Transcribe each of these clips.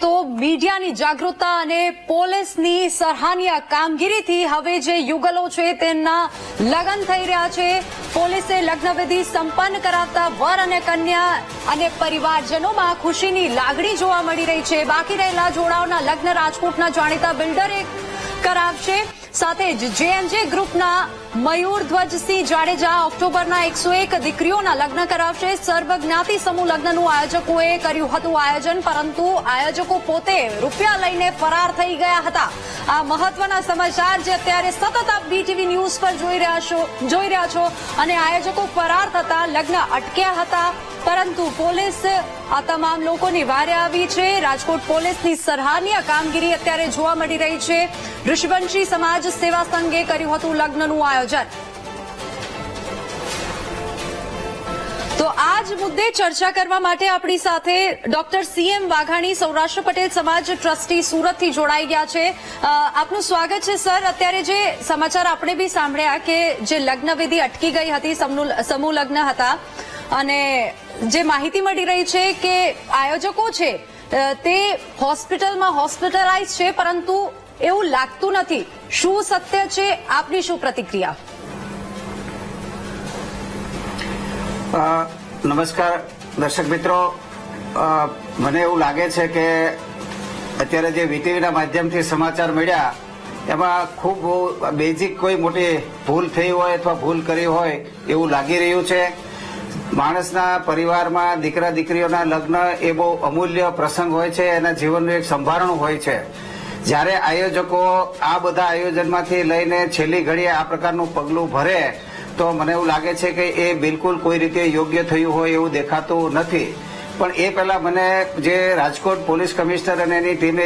તો મીડિયાની જાગૃતતા અને પોલીસની સરાહનીય કામગીરીથી હવે જે યુગલો છે તેમના લગ્ન થઈ રહ્યા છે. પોલીસે લગ્નવિધિ સંપન્ન કરાવતા વર અને કન્યા અને પરિવારજનોમાં ખુશીની લાગણી જોવા મળી રહી છે. બાકી રહેલા જોડાઓના લગ્ન રાજકોટના જાણીતા બિલ્ડરે કરાવશે. સાથે જ જેએનજે ગ્રુપના મયુરધ્વજસિંહ જાડેજા ઓક્ટોબરના 101 દીકરીઓના લગ્ન કરાવશે. સર્વજ્ઞાતિ સમૂહ લગ્નનું આયોજકોએ કર્યું હતું આયોજન, પરંતુ આયોજકો પોતે રૂપિયા લઈને ફરાર થઈ ગયા હતા. આ મહત્વના સમાચાર જે અત્યારે સતત આપ બીટીવી ન્યૂઝ પર જોઈ રહ્યા છો. અને આયોજકો ફરાર થતા લગ્ન અટક્યા હતા, પરંતુ પોલીસ આ તમામ લોકોની વારે આવી છે. રાજકોટ પોલીસની સરાહનીય કામગીરી અત્યારે જોવા મળી રહી છે. ઋષિવંશી સમાજ સેવા સંઘે કર્યું હતું લગ્નનું આયોજન. તો આ જ મુદ્દે ચર્ચા કરવા માટે આપણી સાથે ડોક્ટર સીએમ વાઘાણી, સૌરાષ્ટ્ર પટેલ સમાજ ટ્રસ્ટી સુરતથી જોડાઈ ગયા છે. આપનું સ્વાગત છે સર. અત્યારે જે સમાચાર આપણે બી સાંભળ્યા કે જે લગ્નવિધિ અટકી ગઈ હતી, સમૂહ લગ્ન હતા, અને જે માહિતી મળી રહી છે કે આયોજકો છે તે હોસ્પિટલમાં હોસ્પિટલાઇઝ છે, પરંતુ એવું લાગતું નથી. શું સત્ય છે? આપની શું પ્રતિક્રિયા? નમસ્કાર દર્શક મિત્રો, મને એવું લાગે છે કે અત્યારે જે વીટીવીના માધ્યમથી સમાચાર મળ્યા એમાં ખૂબ બેઝિક કોઈ મોટી ભૂલ થઈ હોય અથવા ભૂલ કરી હોય એવું લાગી રહ્યું છે. માણસના પરિવારમાં દીકરા દીકરીઓના લગ્ન એ બહુ અમૂલ્ય પ્રસંગ હોય છે, એના જીવનનું એક સંભારણું હોય છે. જ્યારે આયોજકો આ બધા આયોજનમાંથી લઈને છેલ્લી ઘડીએ આ પ્રકારનું પગલું ભરે તો મને એવું લાગે છે કે એ બિલકુલ કોઈ રીતે યોગ્ય થયું હોય એવું દેખાતું નથી. પણ એ પહેલા મને જે રાજકોટ પોલીસ કમિશનર અને એની ટીમે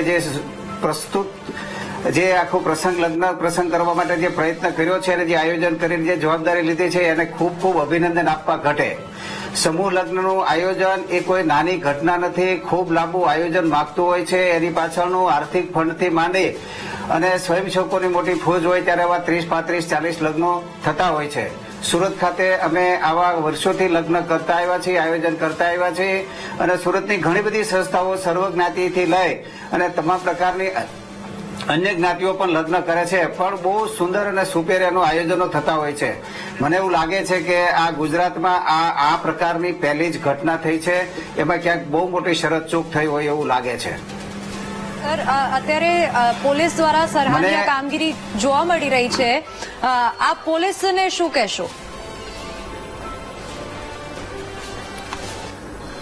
જે આખો પ્રસંગ લગ્ન પ્રસંગ કરવા માટે જે પ્રયત્ન કર્યો છે અને જે આયોજન કરીને જે જવાબદારી લીધી છે એને ખૂબ ખૂબ અભિનંદન આપવા ઘટે. સમૂહ લગ્નનું આયોજન એ કોઈ નાની ઘટના નથી, ખૂબ લાંબુ આયોજન માંગતું હોય છે. એની પાછળનું આર્થિક ફંડથી માંડી અને સ્વયંસેવકોની મોટી ફોજ હોય ત્યારે આવા 30, 35, 40 લગ્નો થતા હોય છે. સુરત ખાતે અમે આવા વર્ષોથી લગ્ન કરતા આવ્યા છીએ, આયોજન કરતા આવ્યા છીએ, અને સુરતની ઘણી બધી સંસ્થાઓ સર્વજ્ઞાતિથી લઈ અને તમામ પ્રકારની અન્ય જ્ઞાતિઓ પણ લગ્ન કરે છે, પણ બહુ સુંદર અને સુપેરિયાનું આયોજનો થતા હોય છે. મને એવું લાગે છે કે આ ગુજરાતમાં આ પ્રકારની પહેલી જ ઘટના થઈ છે. એમાં ક્યાંક બહુ મોટી શરત ચૂક થઈ હોય એવું લાગે છે. સર, અત્યારે પોલીસ દ્વારા સરાહનીય કામગીરી જોવા મળી રહી છે. આપ પોલીસને શું કહેશો?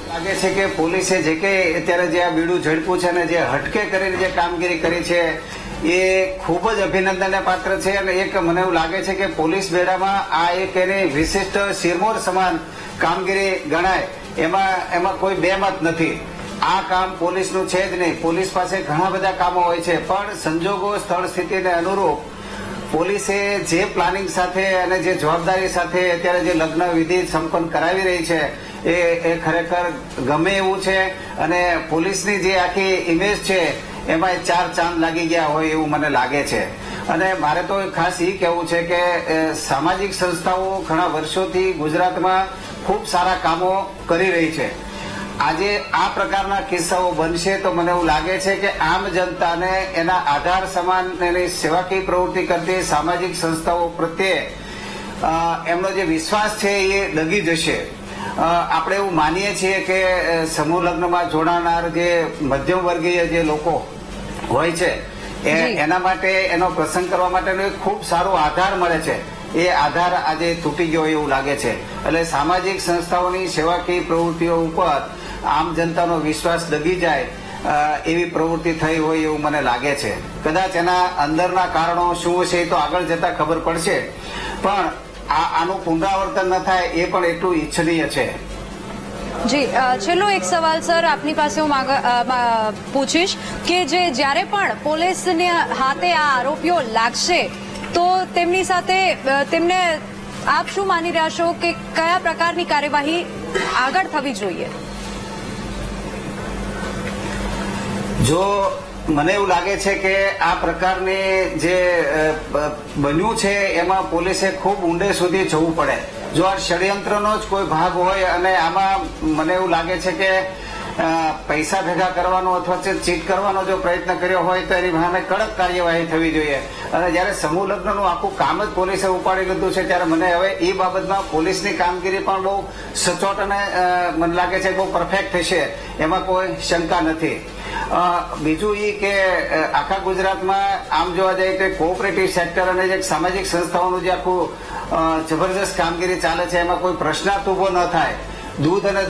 લાગે છે કે પોલીસે જે કે અત્યારે જે આ બીડું ઝડપ્યું છે અને જે હટકે કરીને જે કામગીરી કરી છે એ ખૂબ જ અભિનંદનને પાત્ર છે. અને એક મને એવું લાગે છે કે પોલીસ બેડામાં આ એક એની વિશિષ્ટ શિરમોર સમાન કામગીરી ગણાય, એમાં કોઈ બેમત નથી. આ કામ પોલીસનું છે જ નહીં. પોલીસ પાસે ઘણા બધા કામો હોય છે, પણ સંજોગો સ્થળ સ્થિતિને અનુરૂપ પોલીસે જે પ્લાનિંગ સાથે અને જે જવાબદારી સાથે અત્યારે જે લગ્ન વિધિ સંપન્ન કરાવી રહી છે એ ખરેખર ગમે એવું છે. અને પોલીસની જે આખી ઇમેજ છે એમાં 4 ચાંદ લાગી ગયા હોય એવું મને લાગે છે. અને મારે તો ખાસ એ કહેવું છે કે સામાજિક સંસ્થાઓ ઘણા વર્ષોથી ગુજરાતમાં ખૂબ સારા કામો કરી રહી છે. આજે આ પ્રકારના કિસ્સાઓ બનશે તો મને એવું લાગે છે કે આમ જનતાને એના આધાર સમાન એની સેવાકીય પ્રવૃત્તિ કરતી સામાજિક સંસ્થાઓ પ્રત્યે એમનો જે વિશ્વાસ છે એ ડગી જશે. આપણે એવું માનીએ છીએ કે સમૂહ લગ્નમાં જોડાનાર જે મધ્યમ વર્ગીય જે લોકો હોય છે એના માટે એનો પ્રસંગ કરવા માટેનો એક ખૂબ સારો આધાર મળે છે. એ આધાર આજે તૂટી ગયો એવું લાગે છે. એટલે સામાજિક સંસ્થાઓની સેવાકીય પ્રવૃત્તિઓ ઉપર આમ જનતાનો વિશ્વાસ ડગી જાય એવી પ્રવૃત્તિ થઈ હોય એવું મને લાગે છે. કદાચ એના અંદરના કારણો શું હશે એ તો આગળ જતા ખબર પડશે, પણ આનું પુનરાવર્તન ન થાય એ પણ એટલું ઈચ્છનીય છે. જી, છેલ્લો એક સવાલ સર આપની પાસે હું પૂછીશ કે જ્યારે પણ પોલીસને હાથે આ આરોપીઓ લાગશે તો તેમની સાથે તેમને આપ શું માની રહ્યા છો કે કયા પ્રકારની કાર્યવાહી આગળ થવી જોઈએ? જો મને એવું લાગે છે કે આ પ્રકારની જે બન્યું છે એમાં પોલીસે ખૂબ ઊંડે સુધી જવું પડે. જો આ ષડયંત્રનો જ કોઈ ભાગ હોય અને આમાં મને એવું લાગે છે કે પૈસા ભેગા કરવાનો અથવા ચીટ કરવાનો જો પ્રયત્ન કર્યો હોય તો એની સામે કડક કાર્યવાહી થવી જોઈએ. અને જયારે સમૂહ લગ્નનું આખું કામ જ પોલીસે ઉપાડી લીધું છે ત્યારે મને હવે એ બાબતમાં પોલીસની કામગીરી પણ બહુ સચોટ અને મને લાગે છે બહુ પરફેક્ટ થશે, એમાં કોઈ શંકા નથી. બીજું એ કે આખા ગુજરાતમાં આમ જોવા જાય તો કોઓપરેટિવ સેક્ટર અને જે સામાજિક સંસ્થાઓનું જે આખું જબરજસ્ત કામગીરી ચાલે છે એમાં કોઈ પ્રશ્નાર્થ ઉભો ન થાય. દૂધ અને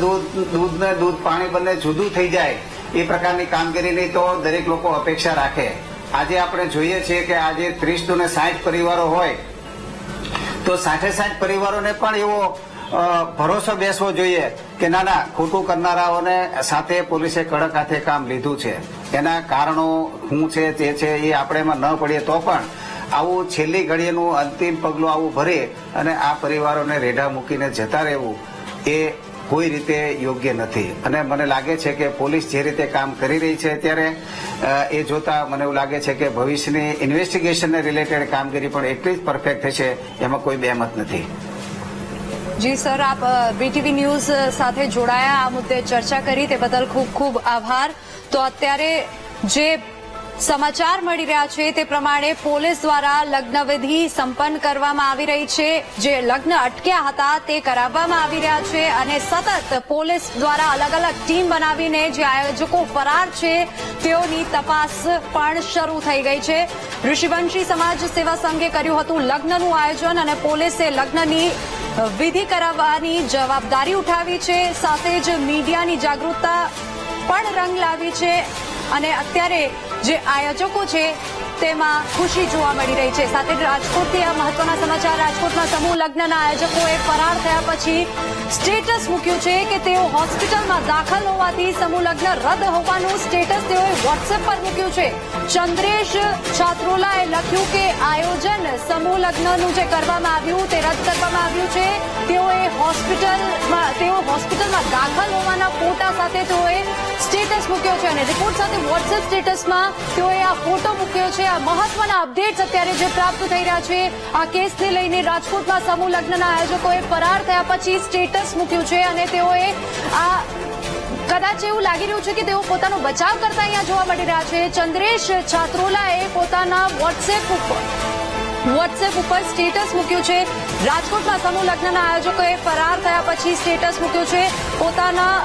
દૂધ પાણી બંને જુદું થઈ જાય એ પ્રકારની કામગીરીની તો દરેક લોકો અપેક્ષા રાખે. આજે આપણે જોઈએ છીએ કે આજે 30 ને 60 પરિવારો હોય તો 60 પરિવારોને પણ એવો ભરોસો બેસવો જોઈએ કે ના ખોટું કરનારાઓને સાથે પોલીસે કડક હાથે કામ લીધું છે. એના કારણો શું છે તે છે એ આપણે એમાં ન પડીએ તો પણ આવું છેલ્લી ઘડીનું અંતિમ પગલું આવું ભરી અને આ પરિવારોને રેઢા મૂકીને જતા રહેવું એ કોઈ રીતે યોગ્ય નથી. અને મને લાગે છે કે પોલીસ જે રીતે કામ કરી રહી છે અત્યારે એ જોતા મને એવું લાગે છે કે ભવિષ્યની ઇન્વેસ્ટિગેશનને રિલેટેડ કામગીરી પણ એટલી જ પરફેક્ટ થશે, એમાં કોઈ બેમત નથી. જી સર, આપ બીટીવી ન્યૂઝ સાથે જોડાયા, આ મુદ્દે ચર્ચા કરી તે બદલ ખૂબ ખૂબ આભાર. તો અત્યારે જે સમાચાર મળી રહ્યા છે તે પ્રમાણે પોલીસ દ્વારા લગ્નવિધિ સંપન્ન કરવામાં આવી રહી છે. જે લગ્ન અટક્યા હતા તે કરાવવામાં આવી રહ્યા છે અને સતત પોલીસ દ્વારા અલગ અલગ ટીમ બનાવીને જે આયોજકો ફરાર છે તેઓની તપાસ પણ શરૂ થઈ ગઈ છે. ઋષિવંશી સમાજ સેવા સંઘે કર્યું હતું લગ્નનું આયોજન અને પોલીસે લગ્નની વિધિ કરાવવાની જવાબદારી ઉઠાવી છે. સાથે જ મીડિયાની જાગૃતતા પણ રંગ લાવી છે અને અત્યારે જે આયોજકો છે તેમાં ખુશી જોવા મળી રહી છે. સાથે જ રાજકોટથી આ મહત્વના સમાચાર. રાજકોટમાં સમૂહ લગ્નના આયોજકોએ ફરાર થયા પછી સ્ટેટસ મૂક્યું છે કે તેઓ હોસ્પિટલમાં દાખલ હોવાથી સમૂહ લગ્ન રદ હોવાનું સ્ટેટસ તેઓએ વોટ્સએપ પર મૂક્યું છે. ચંદ્રેશ છાત્રોલાએ લખ્યું કે આયોજન સમૂહ લગ્નનું જે કરવામાં આવ્યું તે રદ કરવામાં આવ્યું છે. તેઓ હોસ્પિટલમાં દાખલ હોવાના ફોટા સાથે તેઓએ સ્ટેટસ મૂક્યો છે અને રિપોર્ટ સાથે વોટ્સએપ સ્ટેટસમાં તેઓએ આ ફોટો મૂક્યો છે. આ મહત્વના અપડેટ્સ અત્યારે જે પ્રાપ્ત થઈ રહ્યા છે આ કેસને લઈને. રાજકોટમાં સમૂહ લગ્નના આયોજકોએ ફરાર થયા પછી સ્ટેટસ મૂક્યું છે અને તેઓએ આ કદાચ એવું લાગી રહ્યું છે કે તેઓ પોતાનો બચાવ કરતા અહીંયા જોવા મળી રહ્યા છે. ચંદ્રેશ છાત્રોલાએ પોતાના વોટ્સએપ ઉપર સ્ટેટસ મૂક્યું છે. રાજકોટમાં સમૂહ લગ્નના આયોજકોએ ફરાર થયા પછી સ્ટેટસ મૂક્યું છે. પોતાના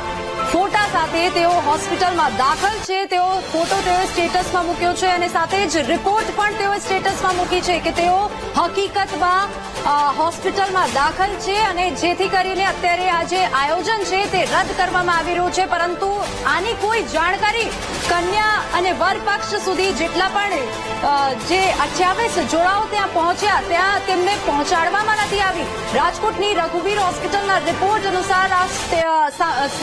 ફોટા સાથે તેઓ હોસ્પિટલમાં દાખલ છે તેઓ ફોટો તેઓએ સ્ટેટસમાં મૂક્યો છે અને સાથે જ રિપોર્ટ પણ તેઓએ સ્ટેટસમાં મૂકી છે કે તેઓ હકીકતમાં હોસ્પિટલમાં દાખલ છે અને જેથી કરીને અત્યારે આ જે આયોજન છે તે રદ કરવામાં આવી રહ્યું છે. પરંતુ આની કોઈ જાણકારી કન્યા અને વર પક્ષ સુધી જેટલા પણ જે 28 જોડાઓ ત્યાં પહોંચ્યા ત્યાં તેમને પહોંચાડવામાં નથી આવી. રાજકોટની રઘુવીર હોસ્પિટલના રિપોર્ટ અનુસાર આ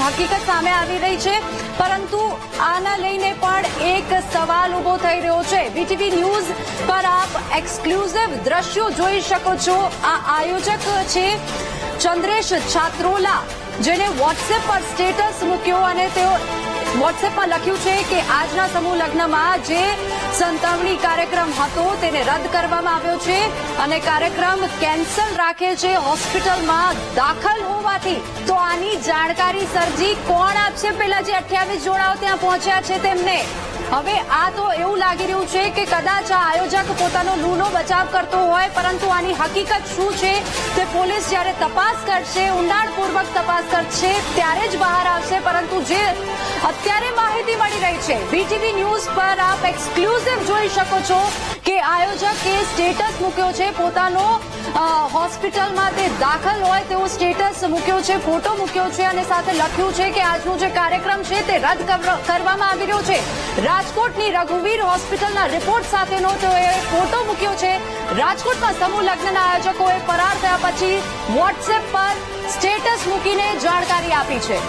હકીકત સામે આવી રહી છે. પરંતુ આના લઈને પણ એક સવાલ ઉભો થઈ રહ્યો છે. બીટીવી ન્યૂઝ પર આપ એક્સક્લુઝિવ દ્રશ્યો જોઈ શકો છો. આ આયોજક છે ચંદ્રેશ છાત્રોલા, જેને વોટ્સએપ પર સ્ટેટસ મૂક્યો અને તેઓ વોટ્સએપમાં લખ્યું છે કે આજના સમૂહ લગ્નમાં જે સંતાવણી કાર્યક્રમ હતો તેને રદ કરવામાં આવ્યો છે અને કાર્યક્રમ કેન્સલ રાખે છે હોસ્પિટલમાં દાખલ હોવાથી. તો આની જાણકારી સરજી કોણ આપશે? પેલા જે 28 જોડાઓ ત્યાં પહોંચ્યા છે તેમને. હવે આ તો એવું લાગી રહ્યું છે કે કદાચ આ આયોજક પોતાનો લૂનો બચાવ કરતો હોય, પરંતુ આની હકીકત શું છે તે પોલીસ જ્યારે તપાસ કરશે, ઊંડાણપૂર્વક તપાસ કરશે ત્યારે જ બહાર આવશે. પરંતુ જે અત્યારે માહિતી મળી રહી છે બીટીવી ન્યૂઝ પર આપ એક્સક્લુઝિવ જોઈ શકો છો કે આયોજકે સ્ટેટસ મૂક્યો છે પોતાનો હોસ્પિટલમાં તે દાખલ હોય તેવો સ્ટેટસ મૂક્યો છે, ફોટો મૂક્યો છે અને સાથે લખ્યું છે કે આજનો જે કાર્યક્રમ છે તે રદ કરવામાં આવી રહ્યો છે. રાજકોટની રઘુવીર હોસ્પિટલના રિપોર્ટ સાથેનો તેઓએ ફોટો મૂક્યો છે. રાજકોટમાં સમૂહ લગ્નના આયોજકોએ ફરાર થયા પછી વોટ્સએપ પર સ્ટેટસ મૂકીને જાણકારી આપી છે.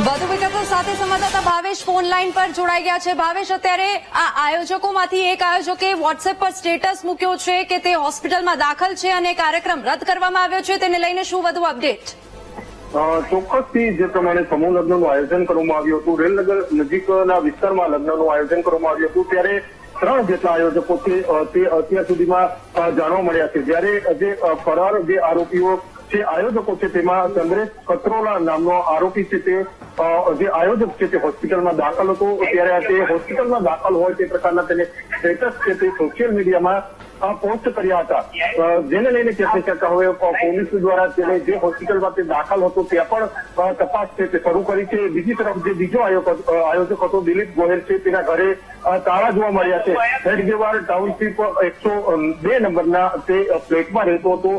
વધુ વિગતો સાથે સંવાદદાતા ભાવેશ ફોન લાઈન પર જોડાઈ ગયા છે. ભાવેશ, અત્યારે આ આયોજકોમાંથી એક આયોજકે વોટ્સએપ પર સ્ટેટસ મૂક્યો છે કે તે હોસ્પિટલમાં દાખલ છે અને કાર્યક્રમ રદ કરવામાં આવ્યો છે, તેને લઈને શું વધુ અપડેટ? ચોક્કસથી જે પ્રમાણે સમૂહ લગ્નનું આયોજન કરવામાં આવ્યું હતું, રેલનગર નજીકના વિસ્તારમાં લગ્નનું આયોજન કરવામાં આવ્યું હતું, ત્યારે 3 જેટલા આયોજકો છે તે અત્યાર સુધીમાં જાણવા મળ્યા છે. જ્યારે જે ફરાર જે આરોપીઓ જે આયોજકો છે તેમાં ચંદ્રેશ કત્રોલા નામનો આરોપી છે તે જે આયોજક છે તે હોસ્પિટલમાં દાખલ હતો ત્યારે તે હોસ્પિટલમાં દાખલ હોય તે પ્રકારના તેને સ્ટેટસ છે તે સોશિયલ મીડિયામાં પોસ્ટ કર્યા હતા, જેને લઈને ક્યાંક ને ક્યાંક હવે પોલીસ દ્વારા તેને જે હોસ્પિટલમાં તે દાખલ હતો ત્યાં પણ તપાસ છે તે શરૂ કરી છે. બીજી તરફ જે બીજો આયોજક હતો દિલીપ ગોહેલ છે તેના ઘરે તાળા જોવા મળ્યા છે. હેડગેવાર ટાઉનશીપ 102 નંબરના તે ફ્લેટમાં રહેતો હતો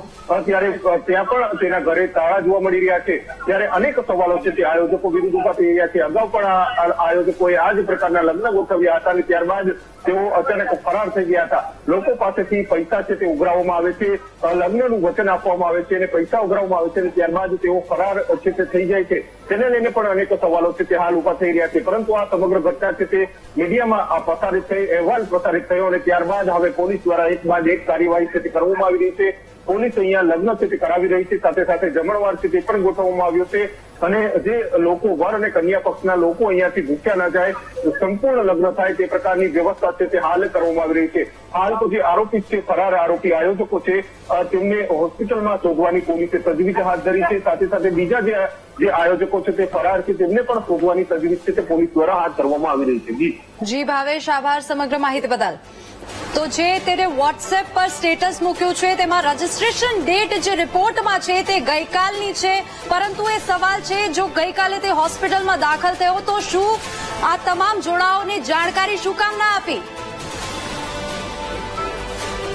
ત્યારે ત્યાં પણ તેના ઘરે તાળા જોવા મળી રહ્યા છે. ત્યારે અનેક સવાલો છે તે આયોજકો વિરુદ્ધ ઉભા થઈ રહ્યા છે. અગાઉ પણ આ આયોજકોએ આ જ પ્રકારના લગ્ન ગોઠવ્યા હતા અને ત્યારબાદ તેઓ અચાનક ફરાર થઈ ગયા હતા. લોકો પાસેથી પૈસા છે તે ઉઘરાવવામાં આવે છે, લગ્નનું વચન આપવામાં આવે છે અને પૈસા ઉઘરાવવામાં આવે છે અને ત્યારબાદ તેઓ ફરાર છે તે થઈ જાય છે. તેને લઈને પણ અનેક સવાલો છે તે હાલ ઉભા થઈ રહ્યા છે. પરંતુ આ સમગ્ર ઘટના છે તે મીડિયામાં પ્રસારિત થઈ, અહેવાલ પ્રસારિત થયો અને ત્યારબાદ હવે પોલીસ દ્વારા એક બાદ એક કાર્યવાહી છે તે કરવામાં આવી રહી છે. પોલીસ અહીંયા લગ્ન છે તે કરાવી રહી છે, સાથે સાથે જમણવાર છે તે પણ ગોઠવવામાં આવ્યો છે અને જે લોકો વર અને કન્યા પક્ષના લોકો અહીંયાથી ભૂખ્યા ના જાય, સંપૂર્ણ લગ્ન થાય તે પ્રકારની વ્યવસ્થા છે તે હાલ કરવામાં આવી રહી છે. હાલ તો જે આરોપી છે, ફરાર આરોપી આયોજકો છે, તેમને હોસ્પિટલમાં શોધવાની પોલીસે તજવીજ હાથ ધરી છે. સાથે સાથે બીજા જે આયોજકો છે તે ફરાર છે તેમને પણ શોધવાની તજવીજ છે તે પોલીસ દ્વારા હાથ ધરવામાં આવી રહી છે. જી ભાવેશ, આભાર સમગ્ર માહિતી બદલ. તો જે તેને વોટ્સએપ પર સ્ટેટસ મૂક્યું છે તેમાં રજીસ્ટ્રેશન ડેટ જે રિપોર્ટમાં છે તે ગઈકાલની છે, પરંતુ એ સવાલ છે જો ગઈકાલે તે હોસ્પિટલમાં દાખલ થયો તો શું આ તમામ જોડાઓની જાણકારી શું કામ ના આપી?